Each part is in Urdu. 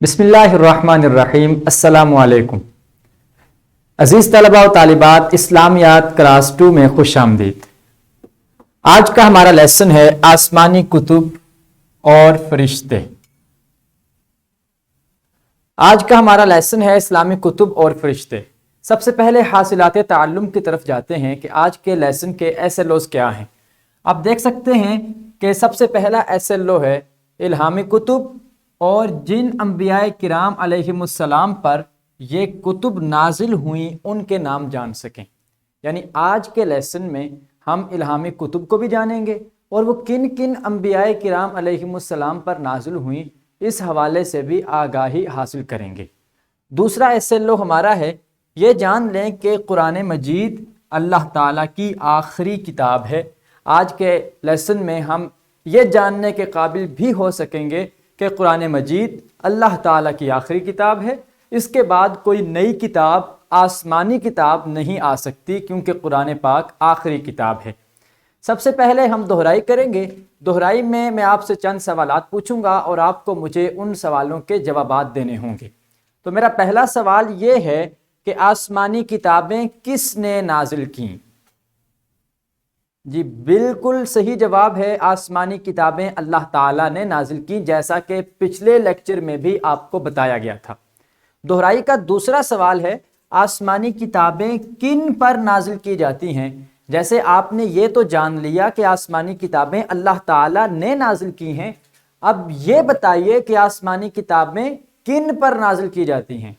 بسم اللہ الرحمن الرحیم۔ السلام علیکم عزیز طلباء و طالبات، اسلامیات کلاس 2 میں خوش آمدید۔ آج کا ہمارا لیسن ہے آسمانی کتب اور فرشتے۔ آج کا ہمارا لیسن ہے اسلامی کتب اور فرشتے۔ سب سے پہلے حاصلات تعلم کی طرف جاتے ہیں کہ آج کے لیسن کے SLOs کیا ہیں۔ آپ دیکھ سکتے ہیں کہ سب سے پہلا SLO ہے الہامی کتب اور جن انبیاء کرام علیہم السلام پر یہ کتب نازل ہوئیں ان کے نام جان سکیں۔ یعنی آج کے لیسن میں ہم الہامی کتب کو بھی جانیں گے اور وہ کن کن انبیاء کرام علیہم السلام پر نازل ہوئیں اس حوالے سے بھی آگاہی حاصل کریں گے۔ دوسرا SLO ہمارا ہے یہ جان لیں کہ قرآن مجید اللہ تعالیٰ کی آخری کتاب ہے۔ آج کے لیسن میں ہم یہ جاننے کے قابل بھی ہو سکیں گے کہ قرآن مجید اللہ تعالیٰ کی آخری کتاب ہے۔ اس کے بعد کوئی نئی کتاب، آسمانی کتاب نہیں آ سکتی، کیونکہ قرآن پاک آخری کتاب ہے۔ سب سے پہلے ہم دہرائی کریں گے۔ دہرائی میں آپ سے چند سوالات پوچھوں گا اور آپ کو مجھے ان سوالوں کے جوابات دینے ہوں گے۔ تو میرا پہلا سوال یہ ہے کہ آسمانی کتابیں کس نے نازل کیں؟ جی بالکل صحیح جواب ہے، آسمانی کتابیں اللہ تعالیٰ نے نازل کی، جیسا کہ پچھلے لیکچر میں بھی آپ کو بتایا گیا تھا۔ دہرائی کا دوسرا سوال ہے آسمانی کتابیں کن پر نازل کی جاتی ہیں؟ جیسے آپ نے یہ تو جان لیا کہ آسمانی کتابیں اللہ تعالیٰ نے نازل کی ہیں، اب یہ بتائیے کہ آسمانی کتابیں کن پر نازل کی جاتی ہیں؟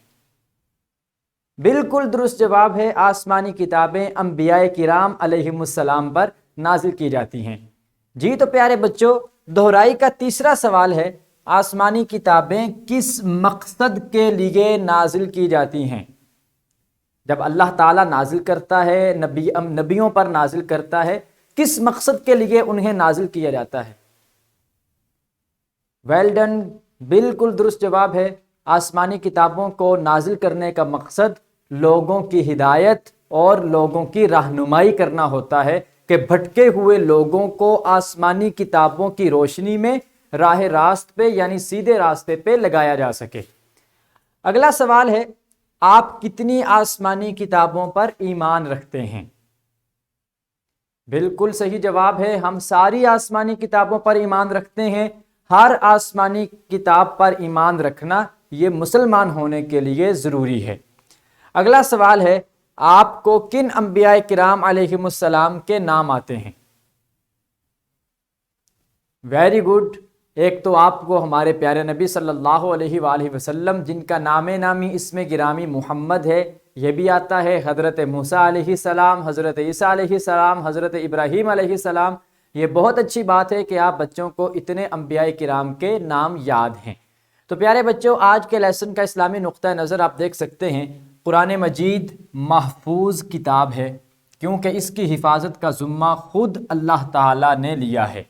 بالکل درست جواب ہے، آسمانی کتابیں انبیاء کرام علیہم السلام پر نازل کی جاتی ہیں۔ جی تو پیارے بچوں، دہرائی کا تیسرا سوال ہے آسمانی کتابیں کس مقصد کے لیے نازل کی جاتی ہیں؟ جب اللہ تعالیٰ نازل کرتا ہے، نبیوں پر نازل کرتا ہے، کس مقصد کے لیے انہیں نازل کیا جاتا ہے؟ ویل ڈن، بالکل درست جواب ہے، آسمانی کتابوں کو نازل کرنے کا مقصد لوگوں کی ہدایت اور لوگوں کی رہنمائی کرنا ہوتا ہے کہ بھٹکے ہوئے لوگوں کو آسمانی کتابوں کی روشنی میں راہ راست پہ یعنی سیدھے راستے پہ لگایا جا سکے۔ اگلا سوال ہے آپ کتنی آسمانی کتابوں پر ایمان رکھتے ہیں؟ بالکل صحیح جواب ہے، ہم ساری آسمانی کتابوں پر ایمان رکھتے ہیں۔ ہر آسمانی کتاب پر ایمان رکھنا یہ مسلمان ہونے کے لیے ضروری ہے۔ اگلا سوال ہے آپ کو کن انبیاء کرام علیہم السلام کے نام آتے ہیں؟ ویری گڈ، ایک تو آپ کو ہمارے پیارے نبی صلی اللہ علیہ وآلہ وسلم جن کا نام نامی اسم گرامی محمد ہے یہ بھی آتا ہے، حضرت موسیٰ علیہ السلام، حضرت عیسیٰ علیہ السلام، حضرت ابراہیم علیہ السلام۔ یہ بہت اچھی بات ہے کہ آپ بچوں کو اتنے انبیاء کرام کے نام یاد ہیں۔ تو پیارے بچوں، آج کے لیسن کا اسلامی نقطہ نظر آپ دیکھ سکتے ہیں، قرآن مجید محفوظ کتاب ہے کیونکہ اس کی حفاظت کا ذمہ خود اللہ تعالیٰ نے لیا ہے۔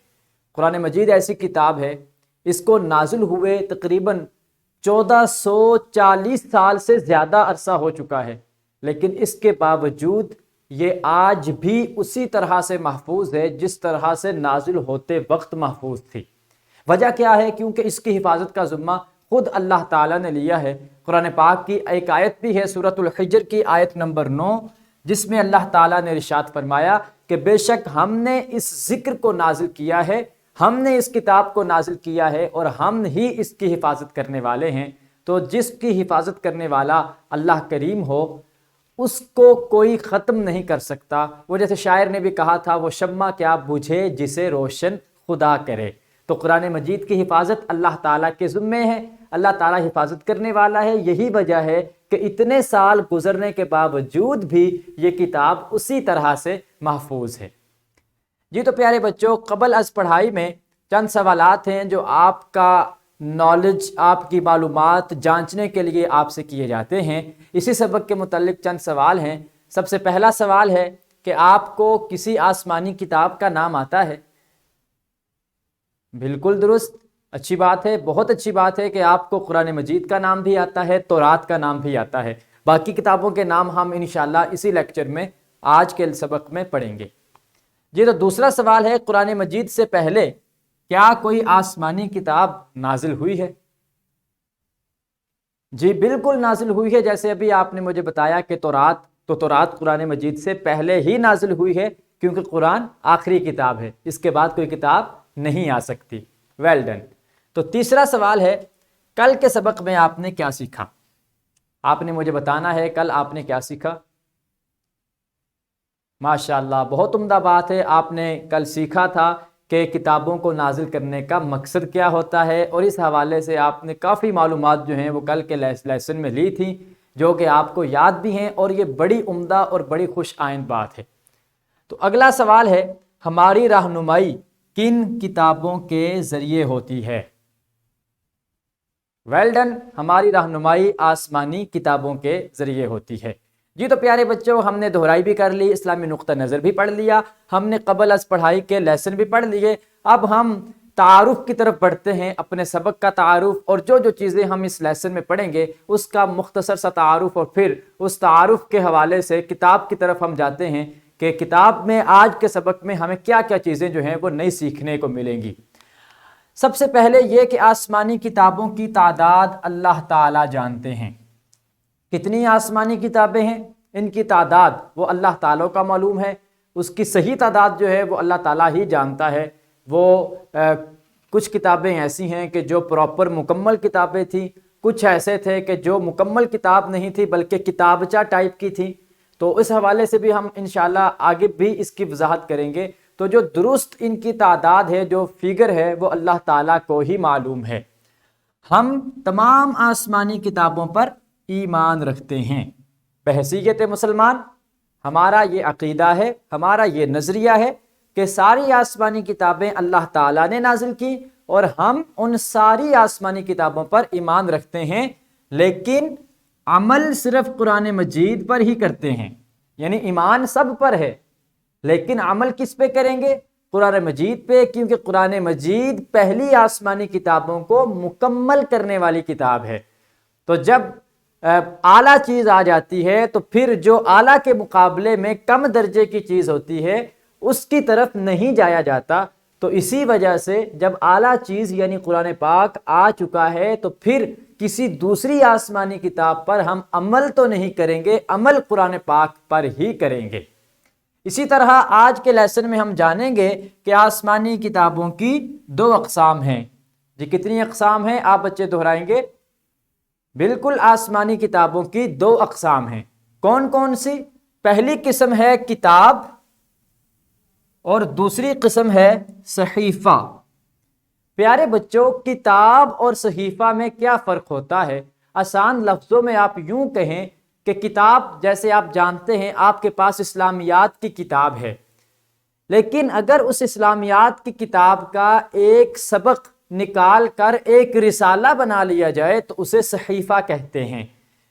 قرآن مجید ایسی کتاب ہے، اس کو نازل ہوئے تقریباً 1440 سال سے زیادہ عرصہ ہو چکا ہے، لیکن اس کے باوجود یہ آج بھی اسی طرح سے محفوظ ہے جس طرح سے نازل ہوتے وقت محفوظ تھی۔ وجہ کیا ہے؟ کیونکہ اس کی حفاظت کا ذمہ خود اللہ تعالیٰ نے لیا ہے۔ قرآن پاک کی ایک آیت بھی ہے سورۃ الحجر کی آیت نمبر 9، جس میں اللہ تعالیٰ نے ارشاد فرمایا کہ بے شک ہم نے اس ذکر کو نازل کیا ہے، ہم نے اس کتاب کو نازل کیا ہے اور ہم ہی اس کی حفاظت کرنے والے ہیں۔ تو جس کی حفاظت کرنے والا اللہ کریم ہو اس کو کوئی ختم نہیں کر سکتا۔ وہ جیسے شاعر نے بھی کہا تھا، وہ شمع کیا بجھے جسے روشن خدا کرے۔ تو قرآن مجید کی حفاظت اللہ تعالیٰ کے ذمے ہے، اللہ تعالیٰ حفاظت کرنے والا ہے۔ یہی وجہ ہے کہ اتنے سال گزرنے کے باوجود بھی یہ کتاب اسی طرح سے محفوظ ہے۔ جی تو پیارے بچوں، قبل از پڑھائی میں چند سوالات ہیں جو آپ کا نالج، آپ کی معلومات جانچنے کے لیے آپ سے کیے جاتے ہیں۔ اسی سبق کے متعلق چند سوال ہیں۔ سب سے پہلا سوال ہے کہ آپ کو کسی آسمانی کتاب کا نام آتا ہے؟ بالکل درست، اچھی بات ہے، بہت اچھی بات ہے کہ آپ کو قرآن مجید کا نام بھی آتا ہے، تورات کا نام بھی آتا ہے۔ باقی کتابوں کے نام ہم انشاءاللہ اسی لیکچر میں آج کے سبق میں پڑھیں گے۔ جی تو دوسرا سوال ہے قرآن مجید سے پہلے کیا کوئی آسمانی کتاب نازل ہوئی ہے؟ جی بالکل نازل ہوئی ہے، جیسے ابھی آپ نے مجھے بتایا کہ تورات قرآن مجید سے پہلے ہی نازل ہوئی ہے، کیونکہ قرآن آخری کتاب ہے، اس کے بعد کوئی کتاب نہیں آ سکتی۔ Well done. تو تیسرا سوال ہے، کل کے سبق میں آپ نے کیا سیکھا؟ آپ نے مجھے بتانا ہے کل آپ نے کیا سیکھا۔ ماشاءاللہ، بہت عمدہ بات ہے، آپ نے کل سیکھا تھا کہ کتابوں کو نازل کرنے کا مقصد کیا ہوتا ہے، اور اس حوالے سے آپ نے کافی معلومات جو ہیں وہ کل کے لیسن میں لی تھیں، جو کہ آپ کو یاد بھی ہیں، اور یہ بڑی عمدہ اور بڑی خوش آئند بات ہے۔ تو اگلا سوال ہے، ہماری رہنمائی کن کتابوں کے ذریعے ہوتی ہے؟ ویل ڈن، ہماری رہنمائی آسمانی کتابوں کے ذریعے ہوتی ہے۔ جی تو پیارے بچوں، ہم نے دہرائی بھی کر لی، اسلامی نقطہ نظر بھی پڑھ لیا، ہم نے قبل از پڑھائی کے لیسن بھی پڑھ لیے۔ اب ہم تعارف کی طرف بڑھتے ہیں، اپنے سبق کا تعارف، اور جو جو چیزیں ہم اس لیسن میں پڑھیں گے اس کا مختصر سا تعارف، اور پھر اس تعارف کے حوالے سے کتاب کی طرف ہم جاتے ہیں کہ کتاب میں آج کے سبق میں ہمیں کیا کیا چیزیں جو ہیں وہ نئی سیکھنے کو ملیں گی۔ سب سے پہلے یہ کہ آسمانی کتابوں کی تعداد اللہ تعالیٰ جانتے ہیں۔ کتنی آسمانی کتابیں ہیں، ان کی تعداد وہ اللہ تعالیٰ کا معلوم ہے، اس کی صحیح تعداد جو ہے وہ اللہ تعالیٰ ہی جانتا ہے۔ وہ کچھ کتابیں ایسی ہیں کہ جو پراپر مکمل کتابیں تھیں، کچھ ایسے تھے کہ جو مکمل کتاب نہیں تھی بلکہ کتابچہ ٹائپ کی تھی۔ تو اس حوالے سے بھی ہم انشاءاللہ آگے بھی اس کی وضاحت کریں گے۔ تو جو درست ان کی تعداد ہے، جو فگر ہے، وہ اللہ تعالیٰ کو ہی معلوم ہے۔ ہم تمام آسمانی کتابوں پر ایمان رکھتے ہیں۔ بحیثیت مسلمان ہمارا یہ عقیدہ ہے، ہمارا یہ نظریہ ہے کہ ساری آسمانی کتابیں اللہ تعالیٰ نے نازل کی، اور ہم ان ساری آسمانی کتابوں پر ایمان رکھتے ہیں، لیکن عمل صرف قرآن مجید پر ہی کرتے ہیں۔ یعنی ایمان سب پر ہے، لیکن عمل کس پہ کریں گے؟ قرآن مجید پہ، کیونکہ قرآن مجید پہلی آسمانی کتابوں کو مکمل کرنے والی کتاب ہے۔ تو جب اعلیٰ چیز آ جاتی ہے تو پھر جو اعلیٰ کے مقابلے میں کم درجے کی چیز ہوتی ہے اس کی طرف نہیں جایا جاتا۔ تو اسی وجہ سے جب اعلیٰ چیز یعنی قرآن پاک آ چکا ہے تو پھر کسی دوسری آسمانی کتاب پر ہم عمل تو نہیں کریں گے، عمل قرآن پاک پر ہی کریں گے۔ اسی طرح آج کے لیسن میں ہم جانیں گے کہ آسمانی کتابوں کی 2 اقسام ہیں۔ جی کتنی اقسام ہیں؟ آپ بچے دہرائیں گے۔ بالکل، آسمانی کتابوں کی 2 اقسام ہیں۔ کون کون سی؟ پہلی قسم ہے کتاب، اور دوسری قسم ہے صحیفہ۔ پیارے بچوں، کتاب اور صحیفہ میں کیا فرق ہوتا ہے؟ آسان لفظوں میں آپ یوں کہیں کہ کتاب، جیسے آپ جانتے ہیں آپ کے پاس اسلامیات کی کتاب ہے، لیکن اگر اس اسلامیات کی کتاب کا ایک سبق نکال کر ایک رسالہ بنا لیا جائے تو اسے صحیفہ کہتے ہیں۔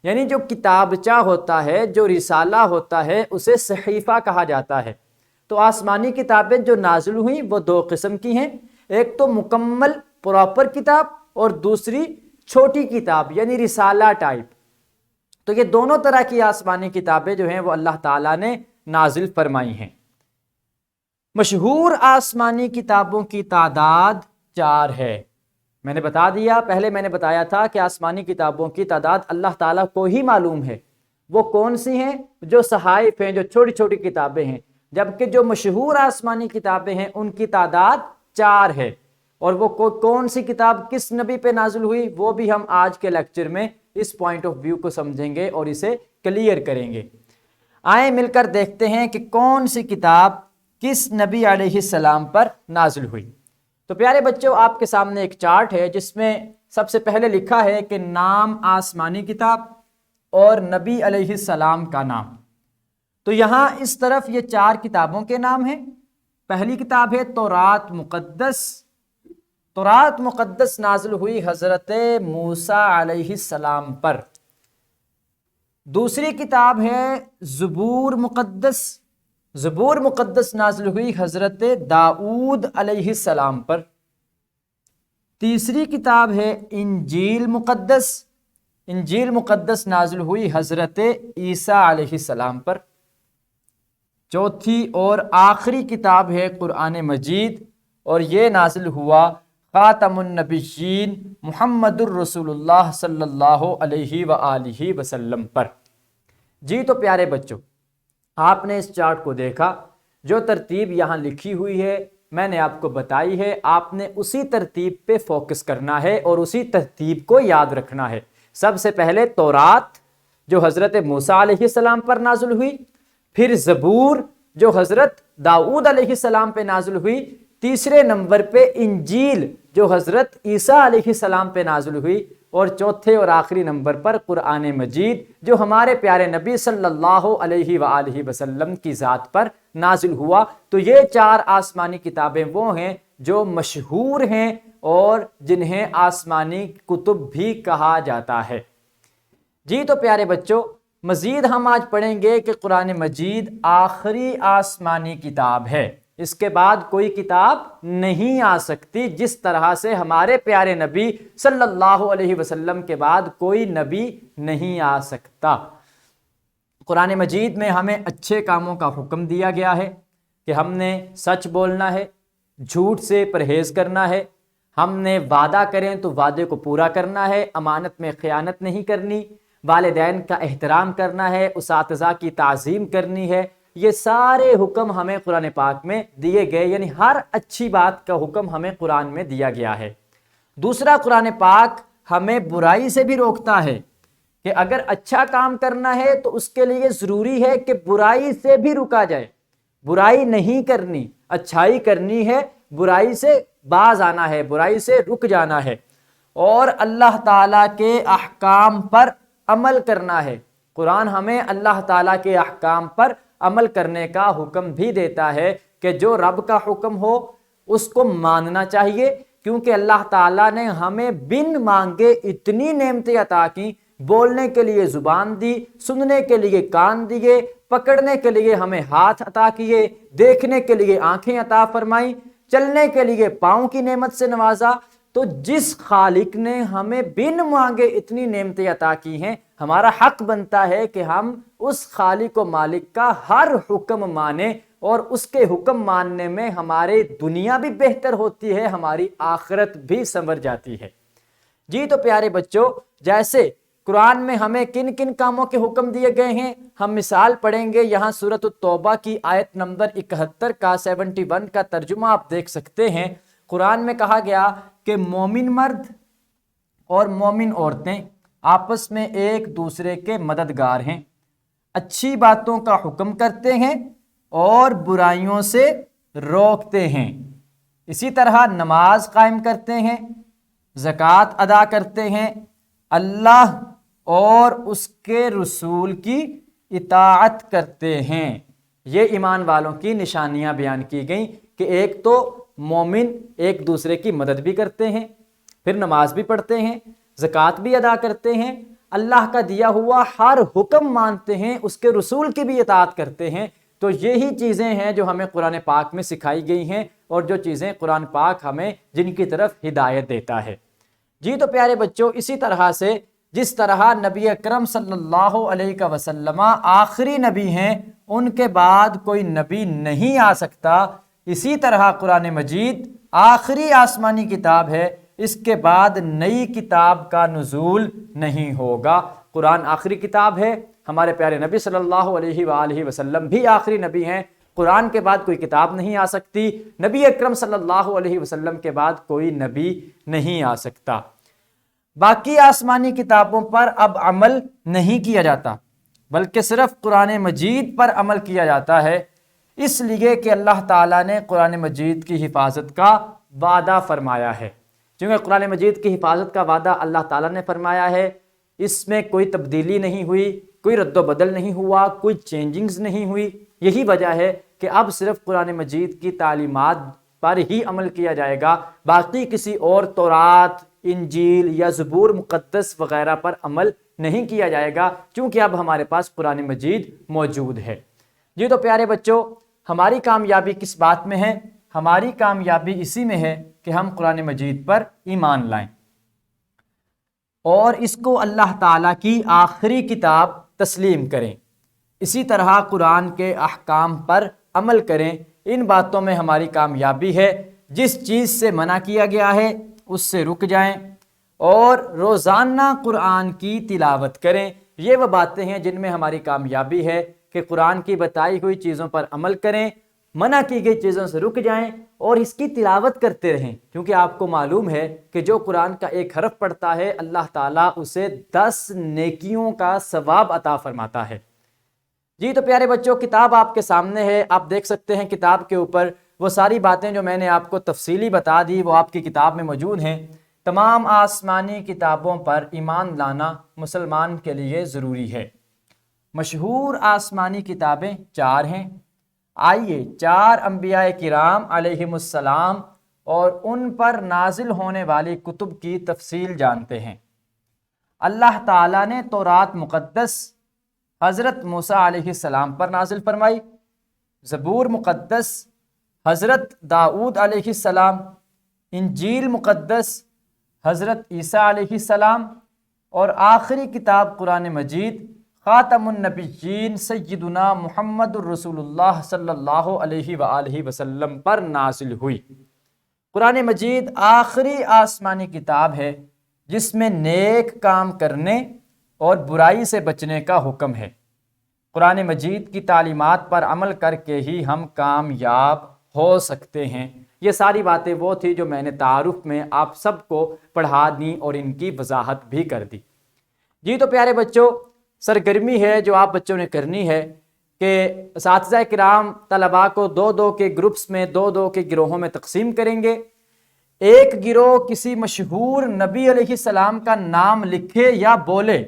یعنی جو کتابچہ ہوتا ہے، جو رسالہ ہوتا ہے، اسے صحیفہ کہا جاتا ہے۔ تو آسمانی کتابیں جو نازل ہوئیں وہ 2 قسم کی ہیں، ایک تو مکمل پراپر کتاب، اور دوسری چھوٹی کتاب یعنی رسالہ ٹائپ۔ تو یہ دونوں طرح کی آسمانی کتابیں جو ہیں وہ اللہ تعالیٰ نے نازل فرمائی ہیں۔ مشہور آسمانی کتابوں کی تعداد 4 ہے۔ میں نے بتا دیا، پہلے میں نے بتایا تھا کہ آسمانی کتابوں کی تعداد اللہ تعالیٰ کو ہی معلوم ہے۔ وہ کون سی ہیں؟ جو صحائف ہیں، جو چھوٹی چھوٹی کتابیں ہیں، جبکہ جو مشہور آسمانی کتابیں ہیں ان کی تعداد 4 ہے۔ اور وہ کون سی کتاب کس نبی پہ نازل ہوئی وہ بھی ہم آج کے لیکچر میں اس پوائنٹ آف ویو کو سمجھیں گے اور اسے کلیئر کریں گے۔ آئیں مل کر دیکھتے ہیں کہ کون سی کتاب کس نبی علیہ السلام پر نازل ہوئی۔ تو پیارے بچوں، آپ کے سامنے ایک چارٹ ہے جس میں سب سے پہلے لکھا ہے کہ نام آسمانی کتاب اور نبی علیہ السلام کا نام۔ تو یہاں اس طرف یہ 4 کتابوں کے نام ہیں۔ پہلی کتاب ہے تورات مقدس۔ تورات مقدس نازل ہوئی حضرت موسیٰ علیہ السلام پر۔ دوسری کتاب ہے زبور مقدس۔ زبور مقدس نازل ہوئی حضرت داؤد علیہ السلام پر۔ تیسری کتاب ہے انجیل مقدس۔ انجیل مقدس نازل ہوئی حضرت عیسیٰ علیہ السلام پر۔ چوتھی اور آخری کتاب ہے قرآن مجید، اور یہ نازل ہوا خاتم النبیین محمد الرسول اللہ صلی اللہ علیہ وآلہ وسلم پر۔ جی تو پیارے بچوں، آپ نے اس چارٹ کو دیکھا، جو ترتیب یہاں لکھی ہوئی ہے میں نے آپ کو بتائی ہے، آپ نے اسی ترتیب پہ فوکس کرنا ہے اور اسی ترتیب کو یاد رکھنا ہے۔ سب سے پہلے تورات جو حضرت موسیٰ علیہ السلام پر نازل ہوئی، پھر زبور جو حضرت داؤد علیہ السلام پہ نازل ہوئی، تیسرے نمبر پہ انجیل جو حضرت عیسیٰ علیہ السلام پہ نازل ہوئی، اور چوتھے اور آخری نمبر پر قرآن مجید جو ہمارے پیارے نبی صلی اللہ علیہ وآلہ وسلم کی ذات پر نازل ہوا۔ تو یہ 4 آسمانی کتابیں وہ ہیں جو مشہور ہیں اور جنہیں آسمانی کتب بھی کہا جاتا ہے۔ جی تو پیارے بچوں، مزید ہم آج پڑھیں گے کہ قرآن مجید آخری آسمانی کتاب ہے، اس کے بعد کوئی کتاب نہیں آ سکتی، جس طرح سے ہمارے پیارے نبی صلی اللہ علیہ وسلم کے بعد کوئی نبی نہیں آ سکتا۔ قرآن مجید میں ہمیں اچھے کاموں کا حکم دیا گیا ہے کہ ہم نے سچ بولنا ہے، جھوٹ سے پرہیز کرنا ہے، ہم نے وعدہ کریں تو وعدے کو پورا کرنا ہے، امانت میں خیانت نہیں کرنی، والدین کا احترام کرنا ہے، اساتذہ کی تعظیم کرنی ہے۔ یہ سارے حکم ہمیں قرآن پاک میں دیے گئے، یعنی ہر اچھی بات کا حکم ہمیں قرآن میں دیا گیا ہے۔ دوسرا، قرآن پاک ہمیں برائی سے بھی روکتا ہے کہ اگر اچھا کام کرنا ہے تو اس کے لیے ضروری ہے کہ برائی سے بھی رکا جائے، برائی نہیں کرنی، اچھائی کرنی ہے، برائی سے باز آنا ہے، برائی سے رک جانا ہے، اور اللہ تعالیٰ کے احکام پر عمل کرنا ہے۔ قرآن ہمیں اللہ تعالیٰ کے احکام پر عمل کرنے کا حکم بھی دیتا ہے کہ جو رب کا حکم ہو اس کو ماننا چاہیے، کیونکہ اللہ تعالیٰ نے ہمیں بن مانگے اتنی نعمتیں عطا کی، بولنے کے لیے زبان دی، سننے کے لیے کان دیے، پکڑنے کے لیے ہمیں ہاتھ عطا کیے، دیکھنے کے لیے آنکھیں عطا فرمائیں، چلنے کے لیے پاؤں کی نعمت سے نوازا۔ تو جس خالق نے ہمیں بن مانگے اتنی نعمتیں عطا کی ہیں، ہمارا حق بنتا ہے کہ ہم اس خالق و مالک کا ہر حکم مانیں، اور اس کے حکم ماننے میں ہماری دنیا بھی بہتر ہوتی ہے، ہماری آخرت بھی سنور جاتی ہے۔ جی تو پیارے بچوں، جیسے قرآن میں ہمیں کن کن کاموں کے حکم دیے گئے ہیں، ہم مثال پڑھیں گے۔ یہاں سورۃ التوبہ کی آیت نمبر 71 کا 71 کا ترجمہ آپ دیکھ سکتے ہیں۔ قرآن میں کہا گیا کہ مومن مرد اور مومن عورتیں آپس میں ایک دوسرے کے مددگار ہیں، اچھی باتوں کا حکم کرتے ہیں اور برائیوں سے روکتے ہیں، اسی طرح نماز قائم کرتے ہیں، زکوٰۃ ادا کرتے ہیں، اللہ اور اس کے رسول کی اطاعت کرتے ہیں۔ یہ ایمان والوں کی نشانیاں بیان کی گئیں کہ ایک تو مومن ایک دوسرے کی مدد بھی کرتے ہیں، پھر نماز بھی پڑھتے ہیں، زکوٰۃ بھی ادا کرتے ہیں، اللہ کا دیا ہوا ہر حکم مانتے ہیں، اس کے رسول کی بھی اطاعت کرتے ہیں۔ تو یہی چیزیں ہیں جو ہمیں قرآن پاک میں سکھائی گئی ہیں، اور جو چیزیں قرآن پاک ہمیں جن کی طرف ہدایت دیتا ہے۔ جی تو پیارے بچوں، اسی طرح سے جس طرح نبی اکرم صلی اللہ علیہ وسلم آخری نبی ہیں، ان کے بعد کوئی نبی نہیں آ سکتا، اسی طرح قرآن مجید آخری آسمانی کتاب ہے، اس کے بعد نئی کتاب کا نزول نہیں ہوگا۔ قرآن آخری کتاب ہے، ہمارے پیارے نبی صلی اللہ علیہ وآلہ وسلم بھی آخری نبی ہیں، قرآن کے بعد کوئی کتاب نہیں آ سکتی، نبی اکرم صلی اللہ علیہ وسلم کے بعد کوئی نبی نہیں آ سکتا۔ باقی آسمانی کتابوں پر اب عمل نہیں کیا جاتا، بلکہ صرف قرآن مجید پر عمل کیا جاتا ہے، اس لیے کہ اللہ تعالیٰ نے قرآن مجید کی حفاظت کا وعدہ فرمایا ہے۔ چونکہ قرآن مجید کی حفاظت کا وعدہ اللہ تعالیٰ نے فرمایا ہے، اس میں کوئی تبدیلی نہیں ہوئی، کوئی رد و بدل نہیں ہوا، کوئی چینجنگز نہیں ہوئی۔ یہی وجہ ہے کہ اب صرف قرآن مجید کی تعلیمات پر ہی عمل کیا جائے گا، باقی کسی اور تورات، انجیل یا زبور مقدس وغیرہ پر عمل نہیں کیا جائے گا، چونکہ اب ہمارے پاس قرآن مجید موجود ہے۔ جی تو پیارے بچوں، ہماری کامیابی کس بات میں ہے؟ ہماری کامیابی اسی میں ہے کہ ہم قرآن مجید پر ایمان لائیں اور اس کو اللہ تعالیٰ کی آخری کتاب تسلیم کریں، اسی طرح قرآن کے احکام پر عمل کریں۔ ان باتوں میں ہماری کامیابی ہے۔ جس چیز سے منع کیا گیا ہے اس سے رک جائیں اور روزانہ قرآن کی تلاوت کریں۔ یہ وہ باتیں ہیں جن میں ہماری کامیابی ہے کہ قرآن کی بتائی ہوئی چیزوں پر عمل کریں، منع کی گئی چیزوں سے رک جائیں اور اس کی تلاوت کرتے رہیں، کیونکہ آپ کو معلوم ہے کہ جو قرآن کا ایک حرف پڑھتا ہے اللہ تعالیٰ اسے 10 نیکیوں کا ثواب عطا فرماتا ہے۔ جی تو پیارے بچوں، کتاب آپ کے سامنے ہے، آپ دیکھ سکتے ہیں کتاب کے اوپر وہ ساری باتیں جو میں نے آپ کو تفصیلی بتا دی وہ آپ کی کتاب میں موجود ہیں۔ تمام آسمانی کتابوں پر ایمان لانا مسلمان کے لیے ضروری ہے۔ مشہور آسمانی کتابیں 4 ہیں۔ آئیے 4 انبیاء کرام علیہم السلام اور ان پر نازل ہونے والی کتب کی تفصیل جانتے ہیں۔ اللہ تعالیٰ نے تورات مقدس حضرت موسیٰ علیہ السلام پر نازل فرمائی، زبور مقدس حضرت داؤد علیہ السلام، انجیل مقدس حضرت عیسیٰ علیہ السلام، اور آخری کتاب قرآن مجید خاتم النبیین سیدنا محمد الرسول اللہ صلی اللہ علیہ وآلہ وسلم پر نازل ہوئی۔ قرآن مجید آخری آسمانی کتاب ہے جس میں نیک کام کرنے اور برائی سے بچنے کا حکم ہے۔ قرآن مجید کی تعلیمات پر عمل کر کے ہی ہم کامیاب ہو سکتے ہیں۔ یہ ساری باتیں وہ تھی جو میں نے تعارف میں آپ سب کو پڑھا دی اور ان کی وضاحت بھی کر دی۔ جی تو پیارے بچوں، سرگرمی ہے جو آپ بچوں نے کرنی ہے کہ اساتذہ کرام طلباء کو 2 کے گروپس میں 2 کے گروہوں میں تقسیم کریں گے۔ ایک گروہ کسی مشہور نبی علیہ السلام کا نام لکھے یا بولے،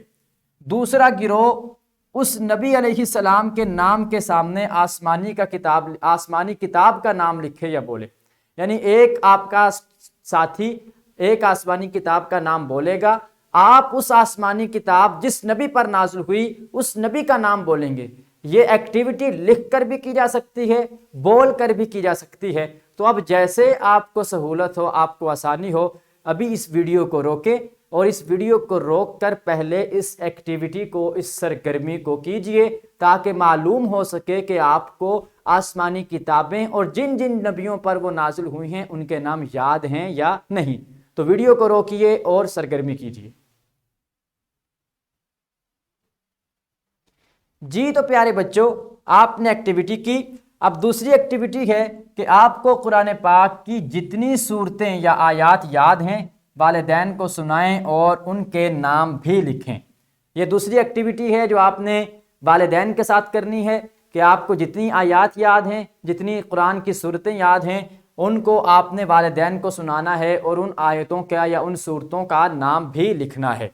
دوسرا گروہ اس نبی علیہ السلام کے نام کے سامنے آسمانی کتاب کا نام لکھے یا بولے۔ یعنی ایک آپ کا ساتھی ایک آسمانی کتاب کا نام بولے گا، آپ اس آسمانی کتاب جس نبی پر نازل ہوئی اس نبی کا نام بولیں گے۔ یہ ایکٹیویٹی لکھ کر بھی کی جا سکتی ہے، بول کر بھی کی جا سکتی ہے۔ تو اب جیسے آپ کو سہولت ہو، آپ کو آسانی ہو، ابھی اس ویڈیو کو روکیں اور اس ویڈیو کو روک کر پہلے اس ایکٹیویٹی کو، اس سرگرمی کو کیجئے تاکہ معلوم ہو سکے کہ آپ کو آسمانی کتابیں اور جن جن نبیوں پر وہ نازل ہوئی ہیں ان کے نام یاد ہیں یا نہیں۔ تو ویڈیو کو روکیے اور سرگرمی کیجئے۔ جی تو پیارے بچوں، آپ نے ایکٹیویٹی کی۔ اب دوسری ایکٹیویٹی ہے کہ آپ کو قرآن پاک کی جتنی صورتیں یا آیات یاد ہیں والدین کو سنائیں اور ان کے نام بھی لکھیں۔ یہ دوسری ایکٹیویٹی ہے جو آپ نے والدین کے ساتھ کرنی ہے کہ آپ کو جتنی آیات یاد ہیں، جتنی قرآن کی صورتیں یاد ہیں، ان کو آپ نے والدین کو سنانا ہے اور ان آیتوں کا یا ان صورتوں کا نام بھی لکھنا ہے۔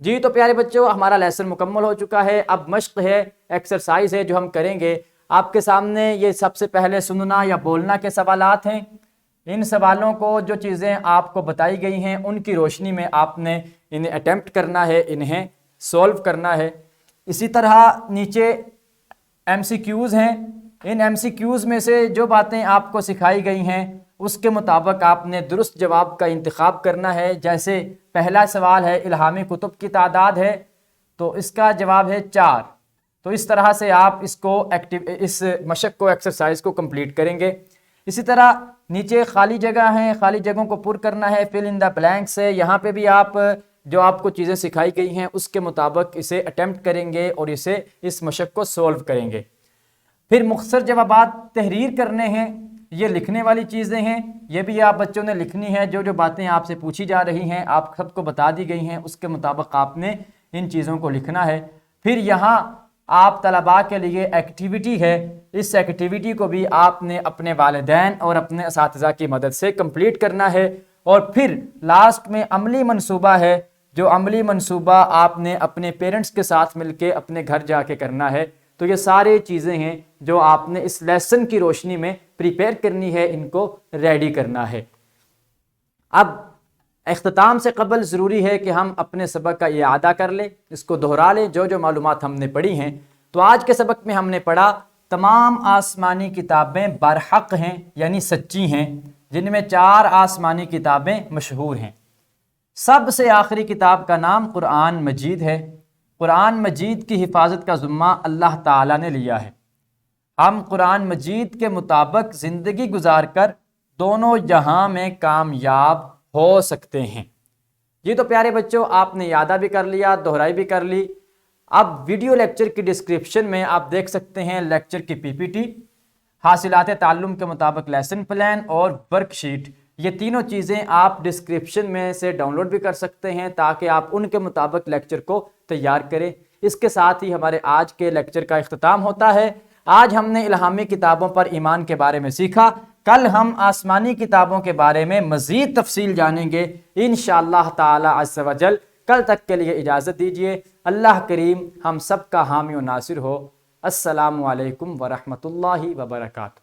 جی تو پیارے بچوں، ہمارا لیسن مکمل ہو چکا ہے۔ اب مشق ہے، ایکسرسائز ہے جو ہم کریں گے۔ آپ کے سامنے یہ سب سے پہلے سننا یا بولنا کے سوالات ہیں۔ ان سوالوں کو جو چیزیں آپ کو بتائی گئی ہیں ان کی روشنی میں آپ نے انہیں اٹیمپٹ کرنا ہے، انہیں سولو کرنا ہے۔ اسی طرح نیچے ایم سی کیوز ہیں۔ ان ایم سی کیوز میں سے جو باتیں آپ کو سکھائی گئی ہیں اس کے مطابق آپ نے درست جواب کا انتخاب کرنا ہے۔ جیسے پہلا سوال ہے الہامی کتب کی تعداد ہے، تو اس کا جواب ہے 4۔ تو اس طرح سے آپ اس مشق کو، ایکسرسائز کو کمپلیٹ کریں گے۔ اسی طرح نیچے خالی جگہ ہیں، خالی جگہوں کو پر کرنا ہے، فل ان دا بلینکس ہے۔ یہاں پہ بھی آپ جو آپ کو چیزیں سکھائی گئی ہیں اس کے مطابق اسے اٹیمپٹ کریں گے اور اس مشق کو سولو کریں گے۔ پھر مختصر جوابات تحریر کرنے ہیں، یہ لکھنے والی چیزیں ہیں، یہ بھی آپ بچوں نے لکھنی ہے۔ جو جو باتیں آپ سے پوچھی جا رہی ہیں آپ سب کو بتا دی گئی ہیں، اس کے مطابق آپ نے ان چیزوں کو لکھنا ہے۔ پھر یہاں آپ طلباء کے لیے ایکٹیویٹی ہے، اس ایکٹیویٹی کو بھی آپ نے اپنے والدین اور اپنے اساتذہ کی مدد سے کمپلیٹ کرنا ہے۔ اور پھر لاسٹ میں عملی منصوبہ ہے، جو عملی منصوبہ آپ نے اپنے پیرنٹس کے ساتھ مل کے اپنے گھر جا کے کرنا ہے۔ تو یہ سارے چیزیں ہیں جو آپ نے اس لیسن کی روشنی میں پریپیئر کرنی ہے، ان کو ریڈی کرنا ہے۔ اب اختتام سے قبل ضروری ہے کہ ہم اپنے سبق کا اعادہ کر لیں، اس کو دہرا لیں جو جو معلومات ہم نے پڑھی ہیں۔ تو آج کے سبق میں ہم نے پڑھا تمام آسمانی کتابیں برحق ہیں، یعنی سچی ہیں، جن میں 4 آسمانی کتابیں مشہور ہیں۔ سب سے آخری کتاب کا نام قرآن مجید ہے۔ قرآن مجید کی حفاظت کا ذمہ اللہ تعالیٰ نے لیا ہے۔ ہم قرآن مجید کے مطابق زندگی گزار کر دونوں جہاں میں کامیاب ہو سکتے ہیں۔ جی تو پیارے بچوں، آپ نے یادہ بھی کر لیا، دہرائی بھی کر لی۔ اب ویڈیو لیکچر کی ڈسکرپشن میں آپ دیکھ سکتے ہیں لیکچر کی پی پی ٹی، حاصلات تعلم کے مطابق لیسن پلان اور ورک شیٹ۔ یہ تینوں چیزیں آپ ڈسکرپشن میں سے ڈاؤن لوڈ بھی کر سکتے ہیں تاکہ آپ ان کے مطابق لیکچر کو تیار کریں۔ اس کے ساتھ ہی ہمارے آج کے لیکچر کا اختتام ہوتا ہے۔ آج ہم نے الہامی کتابوں پر ایمان کے بارے میں سیکھا۔ کل ہم آسمانی کتابوں کے بارے میں مزید تفصیل جانیں گے انشاءاللہ تعالی عز و جل۔ کل تک کے لیے اجازت دیجیے۔ اللہ کریم ہم سب کا حامی و ناصر ہو۔ السلام علیکم ورحمۃ اللہ وبرکاتہ۔